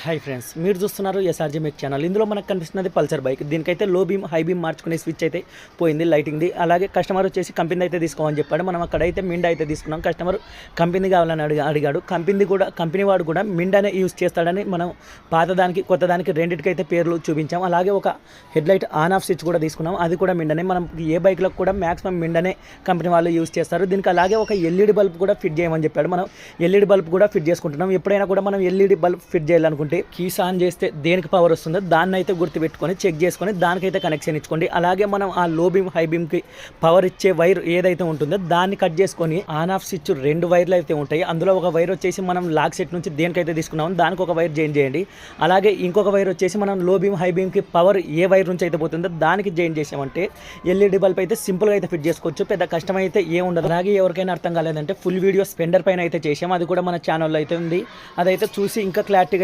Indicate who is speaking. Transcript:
Speaker 1: Hi friends, మీరు చూస్తున్నారు SRG మెక్ channel. ఇందులో మనకు కనిపిస్తున్నది పల్సర్ బైక్. దీనికైతే లో బీమ్ హై బీమ్ మార్చుకునే స్విచ్ అయితే పోయింది, లైటింగ్ది. అలాగే కస్టమర్ వచ్చేసి కంపెనీ అయితే తీసుకోమని చెప్పాడు. మనం అక్కడైతే మిండ్ అయితే తీసుకున్నాం. కస్టమర్ కంపెనీ కావాలని అడిగాడు. కంపెనీ వాడు కూడా మిండ్ అనే యూస్ చేస్తాడని మనం పాతదానికి కొత్తదానికి రెండింటికైతే పేర్లు చూపించాం. అలాగే ఒక హెడ్లైట్ ఆన్ ఆఫ్ స్విచ్ కూడా తీసుకున్నాం, అది కూడా మిండ్ అనే. మనం ఏ బైక్లకు కూడా మ్యాక్సిమం మిండ్ అనే కంపెనీ వాళ్ళు యూస్ చేస్తారు. దీనికి అలాగే ఒక ఎల్ఈడి బల్బ్ కూడా ఫిట్ చేయమని చెప్పాడు. మనం ఎల్ఈడి బల్బ్ కూడా ఫిట్ చేసుకుంటున్నాం. ఎప్పుడైనా కూడా మనం ఎల్ఈడి బల్బ్ ఫిట్ చేయాలనుకుంటే కీస్ ఆన్ చేస్తే దేనికి పవర్ వస్తుందో దాన్ని అయితే గుర్తుపెట్టుకొని చెక్ చేసుకొని దానికైతే కనెక్షన్ ఇచ్చుకోండి. అలాగే మనం ఆ లో బీమ్ హై బీమ్కి పవర్ ఇచ్చే వైర్ ఏదైతే ఉంటుందో దాన్ని కట్ చేసుకొని ఆన్ ఆఫ్ స్విచ్ 2 వైర్లు అయితే ఉంటాయి. అందులో ఒక వైర్ వచ్చేసి మనం లాక్ సెట్ నుంచి దేనికైతే తీసుకున్నామో దానికి ఒక వైర్ జాయిన్ చేయండి. అలాగే ఇంకొక వైర్ వచ్చేసి మనం లో బీమ్ హై బీమ్కి పవర్ ఏ వైర్ నుంచి అయితే పోతుందో దానికి జాయిన్ చేసామంటే ఎల్ఈడి బల్బ్ అయితే సింపుల్గా అయితే ఫిట్ చేసుకోవచ్చు. పెద్ద కష్టం అయితే ఉండదు. అలాగే ఎవరికైనా అర్థం కాలేదంటే ఫుల్ వీడియో స్పెండర్ పైన అయితే చేసాం, అది కూడా మన ఛానల్లో అయితే ఉంది. అదైతే చూసి ఇంకా క్లారిటీగా